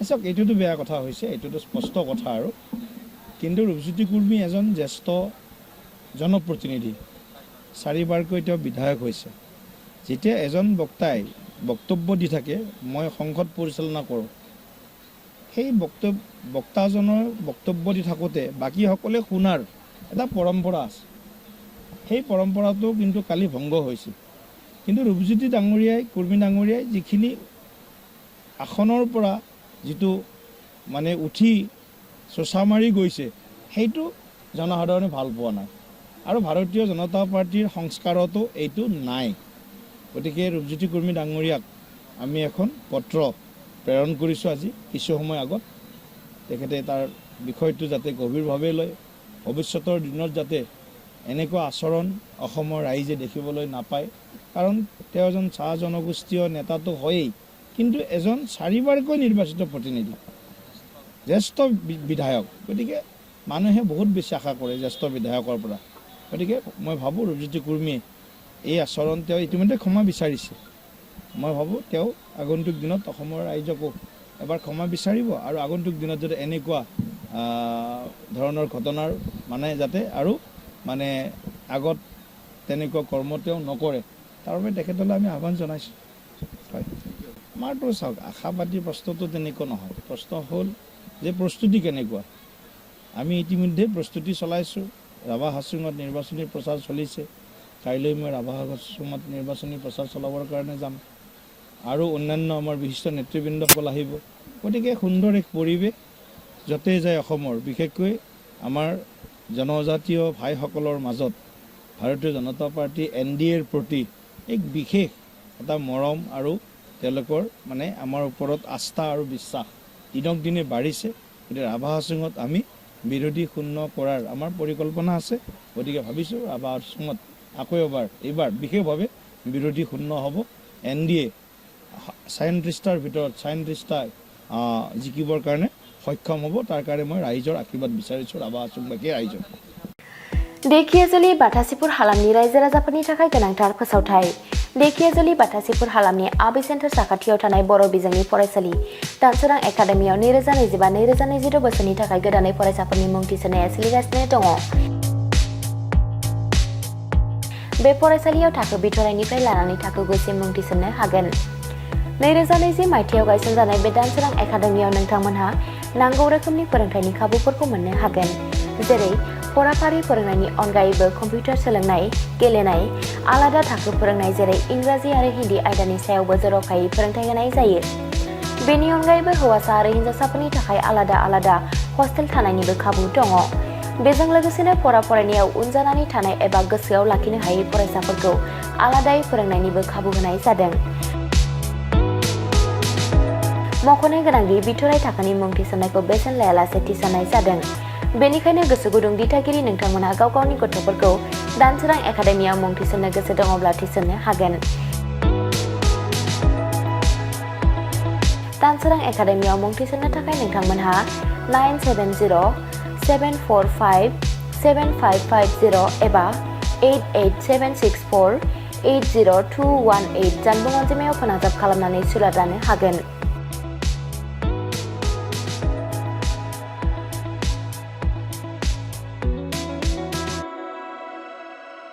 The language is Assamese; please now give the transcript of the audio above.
চাওক এইটোতো বেয়া কথা হৈছে, এইটোতো স্পষ্ট কথা আৰু। কিন্তু ৰূপজ্যোতি কুৰ্মী এজন জ্যেষ্ঠ জনপ্ৰতিনিধি, 4বাৰকৈ তেওঁ বিধায়ক হৈছে। যেতিয়া এজন বক্তাই বক্তব্য দি থাকে, মই সংসদ পৰিচালনা কৰোঁ, সেই বক্তাজনৰ বক্তব্য দি থাকোঁতে বাকীসকলে শুনাৰ এটা পৰম্পৰা আছে। সেই পৰম্পৰাটো কিন্তু কালি ভংগ হৈছিল। কিন্তু ৰূপজ্যোতি ডাঙৰীয়াই, কুৰ্মী ডাঙৰীয়াই যিখিনি আসনৰ পৰা যিটো মানে উঠি চোচা মাৰি গৈছে, সেইটো জনসাধাৰণে ভাল পোৱা নাই। আৰু ভাৰতীয় জনতা পাৰ্টীৰ সংস্কাৰতো এইটো নাই। গতিকে ৰূপজ্যোতি কুৰ্মী ডাঙৰীয়াক আমি এখন পত্ৰ প্ৰেৰণ কৰিছোঁ আজি কিছু সময় আগত। তেখেতে তাৰ বিষয়টো যাতে গভীৰভাৱে লয়, ভৱিষ্যতৰ দিনত যাতে এনেকুৱা আচৰণ অসমৰ ৰাইজে দেখিবলৈ নাপায়। কাৰণ তেওঁ এজন চাহ জনগোষ্ঠীয় নেতাটো হয়েই, কিন্তু এজন 4বাৰকৈ নিৰ্বাচিত প্ৰতিনিধি, জ্যেষ্ঠ বিধায়ক। গতিকে মানুহে বহুত বেছি আশা কৰে জ্যেষ্ঠ বিধায়কৰ পৰা। গতিকে মই ভাবোঁ ৰূপজ্যোতি কুৰ্মীয়ে এই আচৰণ তেওঁ ইতিমধ্যে ক্ষমা বিচাৰিছে। মই ভাবোঁ তেওঁ আগন্তুক দিনত অসমৰ ৰাইজকো এবাৰ ক্ষমা বিচাৰিব, আৰু আগন্তুক দিনত যাতে এনেকুৱা ধৰণৰ ঘটনাৰ মানে যাতে আৰু মানে আগত তেনেকুৱা কৰ্ম তেওঁ নকৰে, তাৰ বাবে তেখেতলৈ আমি আহ্বান জনাইছোঁ। হয়, আমাৰতো চাওক আশাবাদী প্ৰশ্নটো তেনেকুৱা নহয়। প্ৰশ্ন হ'ল যে প্ৰস্তুতি কেনেকুৱা। আমি ইতিমধ্যে প্ৰস্তুতি চলাইছোঁ। ৰাভা হাছুঙত নিৰ্বাচনী প্ৰচাৰ চলিছে। কাইলৈ মই ৰাভা হাছুঙত নিৰ্বাচনী প্ৰচাৰ চলাবৰ কাৰণে যাম, আৰু অন্যান্য আমাৰ বিশিষ্ট নেতৃবৃন্দসকল আহিব। গতিকে সুন্দৰ এক পৰিৱেশ য'তে যায় অসমৰ, বিশেষকৈ আমাৰ জনজাতীয় ভাইসকলৰ মাজত ভাৰতীয় জনতা পাৰ্টী NDAৰ প্ৰতি এক বিশেষ এটা মৰম আৰু তেওঁলোকৰ মানে আমাৰ ওপৰত আস্থা আৰু বিশ্বাস দিনক দিনে বাঢ়িছে। গতিকে ৰাভা হাছুঙত আমি বিৰোধী শূন্য কৰাৰ আমাৰ পৰিকল্পনা আছে। গতিকে ভাবিছোঁ ৰাভা হাছুঙত আকৌ এইবাৰ বিশেষভাৱে বিৰোধী শূন্য হ'ব। NDA 37টাৰ ভিতৰত 37টা জিকিবৰ কাৰণে সক্ষম হ'ব। তাৰ কাৰণে মই ৰাইজৰ আশীৰ্বাদ বিচাৰিছোঁ, ৰাভা হাছুংবাসী ৰাইজৰ। देखियाजुलि बाथासिपुर हालामनि रायजो राजाफोरनि थाखाय गोनांथार फोसावथाय। देखियाजुलि बाथासिपुर हालामनि आबि सेन्टार साखाथियाव थानाय बर' बिजोंनि फरायसालि दानसोरां एकाडेमियाव 2025-2026 बोसोरनि थाखाय गोदानै फरायसाफोरनि मुं थिसननाया सोलिगासिनो दङ। बे फरायसालियाव थाखो बिथराइनिफ्राय लानानै थाखो 9सिम मुं थिसननो हागोन। 2020 मायथाइयाव गायसनजानाय बे दानसोरां एकाडेमियाव नोंथांमोनहा नांगौ रोखोमनि फोरोंथायनि खाबुफोरखौ मोननो हागोन, जेरै फराफारि फोरोंनायनि अनगायैबो कम्पिउटार सोलोंनाय, गेलेनाय, आलादा थाखो फोरोंनाय जेरै इंराजि आरो हिन्दी आयदानि सायावबो जर'खायै फोरोंथाय होनाय जायो। बेनि अनगायैबो हौवासा आरो हिन्जावसाफोरनि थाखाय आलादा हस्टेल थानायनिबो खाबु दङ। बेजों लोगोसेनो फरायनायाव उन जानानै थानाय एबा गोसोआव लाखिनो हायै फरायसाफोरखौ आलादायै फोरोंनायनिबो खाबु होनाय जादों। मख'नो गोनांदि बिथराइ थाखोनि मुं थिसननायखौ बेसेन लायालासे थिसननाय जादों। बेनिखायनो गोसो गुदुं दिथागिरि नोंथांमोनहा गाव गावनि गथ'फोरखौ दानसोरां एकाडेमियाव मुं थिसननो गोसो दङब्ला थिसननो हागोन। दानसोरां एकाडेमियाव मुं थिसननो थाखाय नोंथांमोनहा 9704457550 एबा 88764802118 जानबुं अनजिमायाव फोनांजाब खालामनानै सुलाद लानो हागोन।